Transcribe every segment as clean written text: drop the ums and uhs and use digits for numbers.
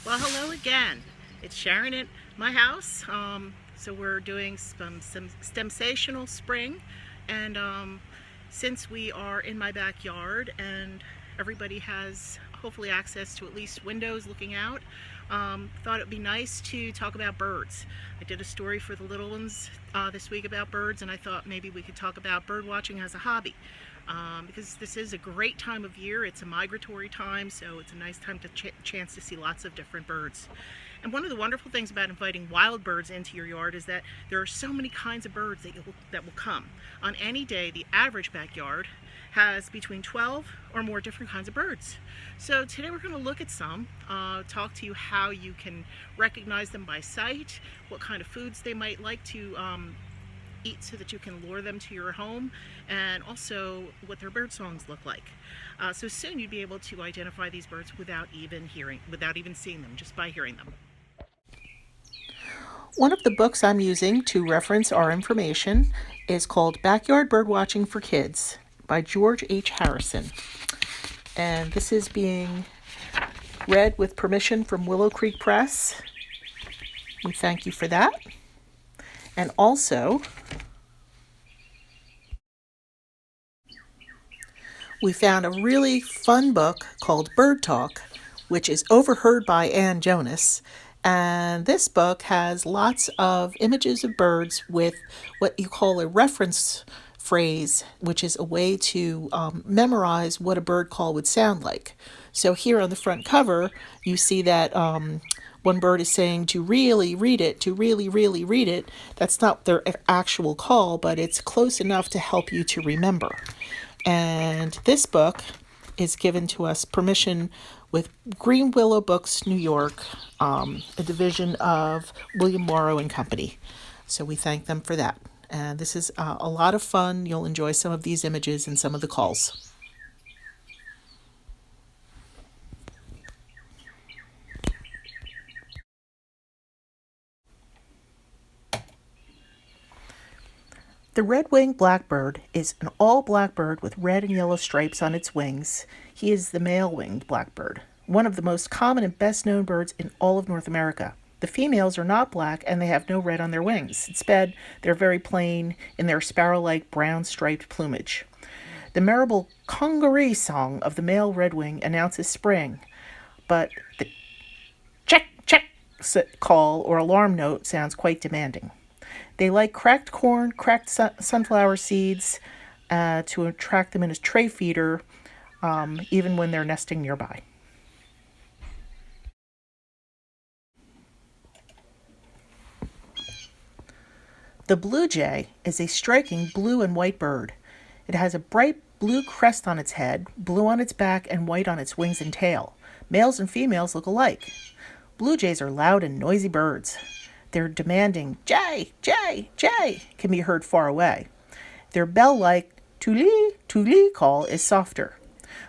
Well, hello again. It's Sharon at my house. So we're doing some STEM-Sational Spring, and since we are in my backyard and everybody has hopefully access to at least windows looking out, thought it'd be nice to talk about birds. I did a story for the little ones this week about birds, and I thought maybe we could talk about bird watching as a hobby. Because this is a great time of year. It's a migratory time, so it's a nice time to chance to see lots of different birds. And one of the wonderful things about inviting wild birds into your yard is that there are so many kinds of birds that will come. On any day, the average backyard has between 12 or more different kinds of birds. So today we're going to look at some, talk to you how you can recognize them by sight, what kind of foods they might like to eat so that you can lure them to your home, and also what their bird songs look like. So soon you'd be able to identify these birds without even seeing them, just by hearing them. One of the books I'm using to reference our information is called Backyard Birdwatching for Kids by George H. Harrison. And this is being read with permission from Willow Creek Press. We thank you for that. And also, we found a really fun book called Bird Talk, which is overheard by Ann Jonas. And this book has lots of images of birds with what you call a reference phrase, which is a way to memorize what a bird call would sound like. So here on the front cover, you see that one bird is saying to really read it, to really, really read it. That's not their actual call, but it's close enough to help you to remember. And this book is given to us permission with Green Willow Books, New York, a division of William Morrow and Company. So we thank them for that. And this is a lot of fun. You'll enjoy some of these images and some of the calls. The red-winged blackbird is an all-black bird with red and yellow stripes on its wings. He is the male-winged blackbird, one of the most common and best-known birds in all of North America. The females are not black and they have no red on their wings. Instead, they're very plain in their sparrow-like brown-striped plumage. The memorable congaree song of the male redwing announces spring, but the check, check call or alarm note sounds quite demanding. They like cracked corn, cracked sunflower seeds to attract them in a tray feeder, even when they're nesting nearby. The blue jay is a striking blue and white bird. It has a bright blue crest on its head, blue on its back, and white on its wings and tail. Males and females look alike. Blue jays are loud and noisy birds. Their demanding jay, jay, jay can be heard far away. Their bell-like tuli, tuli call is softer.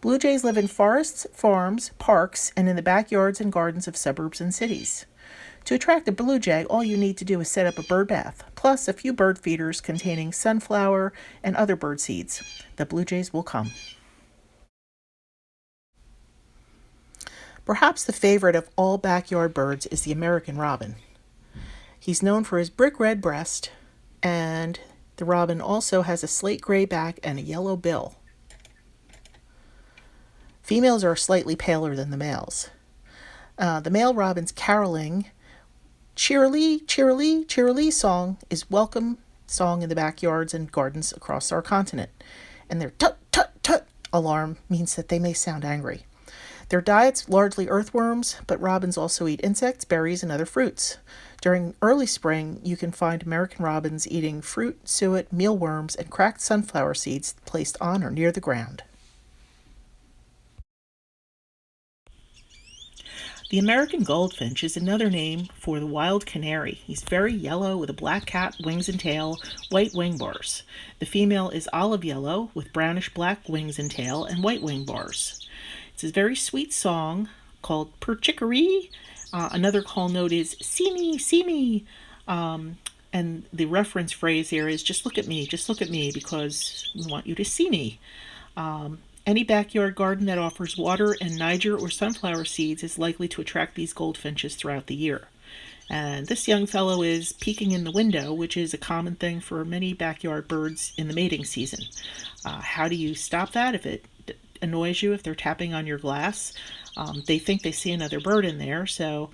Blue jays live in forests, farms, parks, and in the backyards and gardens of suburbs and cities. To attract a blue jay, all you need to do is set up a bird bath, plus a few bird feeders containing sunflower and other bird seeds. The blue jays will come. Perhaps the favorite of all backyard birds is the American robin. He's known for his brick red breast, and the robin also has a slate gray back and a yellow bill. Females are slightly paler than the males. The male robin's caroling, cheerily, cheerily, cheerily song is welcome song in the backyards and gardens across our continent. And their tut, tut, tut alarm means that they may sound angry. Their diet's largely earthworms, but robins also eat insects, berries, and other fruits. During early spring, you can find American robins eating fruit, suet, mealworms, and cracked sunflower seeds placed on or near the ground. The American goldfinch is another name for the wild canary. He's very yellow with a black cap, wings and tail, white wing bars. The female is olive yellow with brownish black wings and tail and white wing bars. It's a very sweet song called Per Chicory. Another call note is see me, see me. And the reference phrase here is just look at me, because we want you to see me. Any backyard garden that offers water and Niger or sunflower seeds is likely to attract these goldfinches throughout the year. And this young fellow is peeking in the window, which is a common thing for many backyard birds in the mating season. How do you stop that if it annoys you if they're tapping on your glass? They think they see another bird in there, so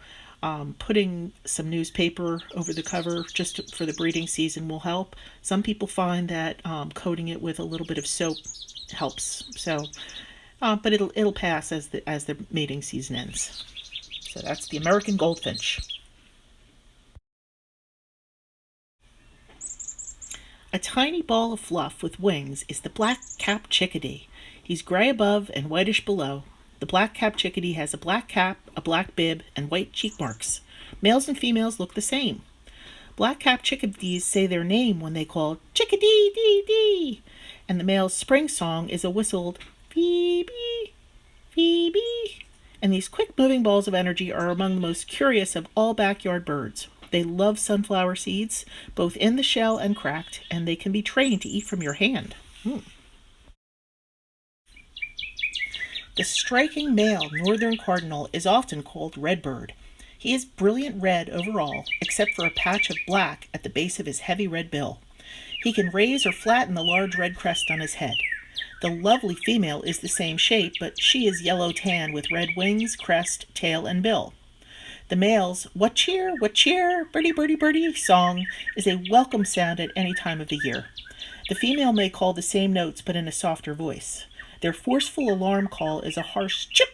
putting some newspaper over the cover just for the breeding season will help. Some people find that coating it with a little bit of soap helps. So, but it'll pass as the mating season ends. So that's the American goldfinch. A tiny ball of fluff with wings is the black-capped chickadee. He's gray above and whitish below. The black-capped chickadee has a black cap, a black bib, and white cheek marks. Males and females look the same. Black-capped chickadees say their name when they call chickadee-dee-dee, and the male's spring song is a whistled Phoebe, Phoebe. And these quick-moving balls of energy are among the most curious of all backyard birds. They love sunflower seeds, both in the shell and cracked, and they can be trained to eat from your hand. The striking male northern cardinal is often called redbird. He is brilliant red overall, except for a patch of black at the base of his heavy red bill. He can raise or flatten the large red crest on his head. The lovely female is the same shape, but she is yellow-tan with red wings, crest, tail, and bill. The male's what cheer, birdie, birdie, birdie song is a welcome sound at any time of the year. The female may call the same notes but in a softer voice. Their forceful alarm call is a harsh chip.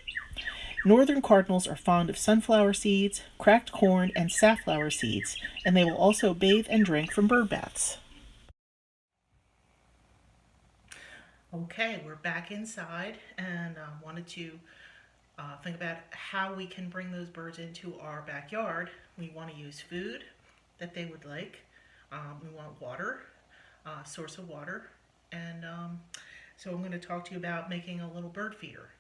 Northern cardinals are fond of sunflower seeds, cracked corn, and safflower seeds, and they will also bathe and drink from bird baths. Okay, we're back inside and wanted to think about how we can bring those birds into our backyard. We want to use food that they would like. We want water, source of water, and so I'm going to talk to you about making a little bird feeder.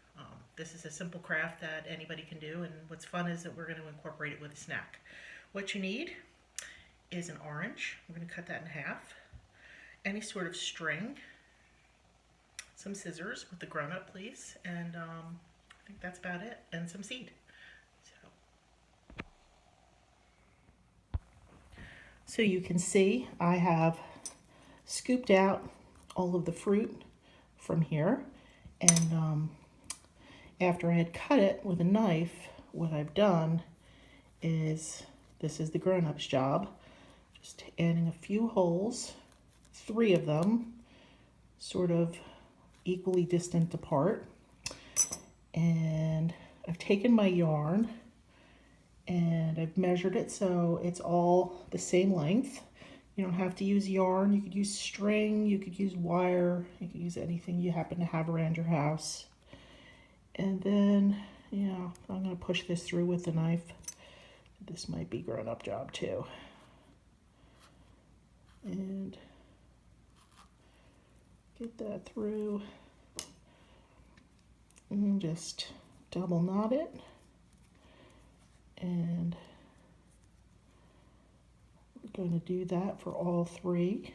This is a simple craft that anybody can do, and what's fun is that we're going to incorporate it with a snack. What you need is an orange. We're going to cut that in half. Any sort of string, some scissors with the grown-up, please, and I think that's about it, and some seed. So you can see I have scooped out all of the fruit from here, and after I had cut it with a knife, what I've done is, this is the grown-up's job, just adding a few holes, 3 of them, sort of equally distant apart. And I've taken my yarn and I've measured it so it's all the same length. You don't have to use yarn. You could use string, you could use wire, you could use anything you happen to have around your house. And then, I'm going to push this through with the knife. This might be grown-up job too. And get that through. And just double knot it, and we're going to do that for all 3.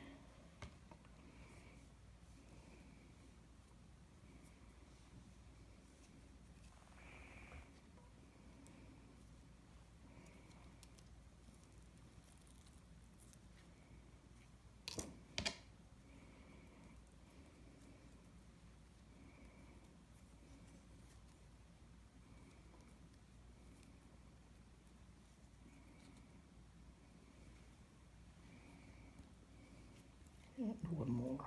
And one more.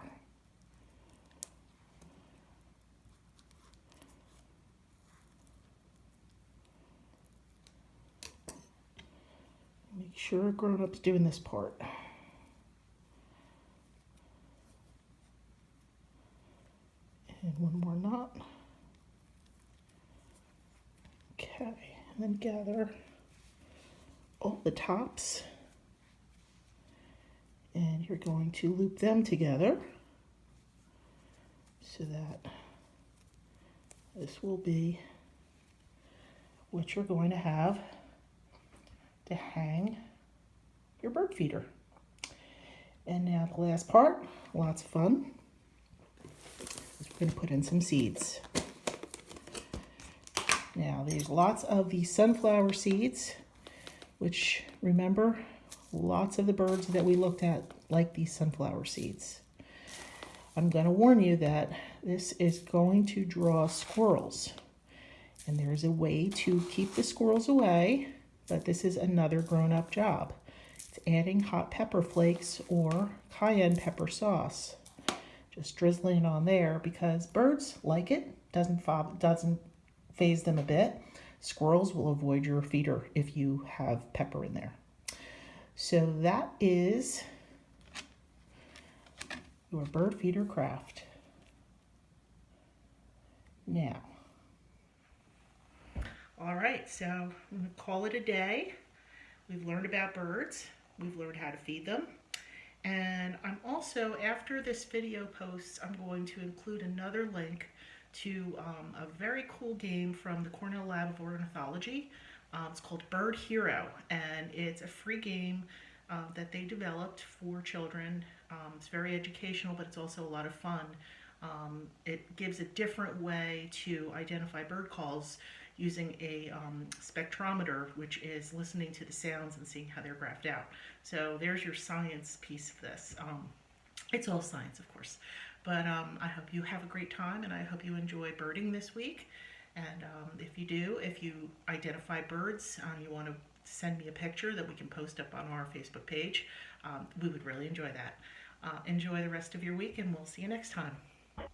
Make sure a grown-up's doing this part. And one more knot. Okay, and then gather all the tops. And you're going to loop them together so that this will be what you're going to have to hang your bird feeder. And now the last part, lots of fun, is we're going to put in some seeds. Now there's lots of the sunflower seeds, which, remember, lots of the birds that we looked at like these sunflower seeds. I'm going to warn you that this is going to draw squirrels. And there's a way to keep the squirrels away, but this is another grown-up job. It's adding hot pepper flakes or cayenne pepper sauce. Just drizzling it on there because birds like it. Doesn't phase them a bit. Squirrels will avoid your feeder if you have pepper in there. So that is your bird feeder craft. Now, all right, so I'm going to call it a day. We've learned about birds. We've learned how to feed them. And I'm also, after this video posts, I'm going to include another link to a very cool game from the Cornell Lab of Ornithology. It's called Bird Hero, and it's a free game that they developed for children. It's very educational, but it's also a lot of fun. It gives a different way to identify bird calls using a spectrometer, which is listening to the sounds and seeing how they're graphed out. So there's your science piece of this. It's all science, of course. But I hope you have a great time, and I hope you enjoy birding this week. And if you do, if you identify birds, you want to send me a picture that we can post up on our Facebook page, we would really enjoy that. Enjoy the rest of your week, and we'll see you next time.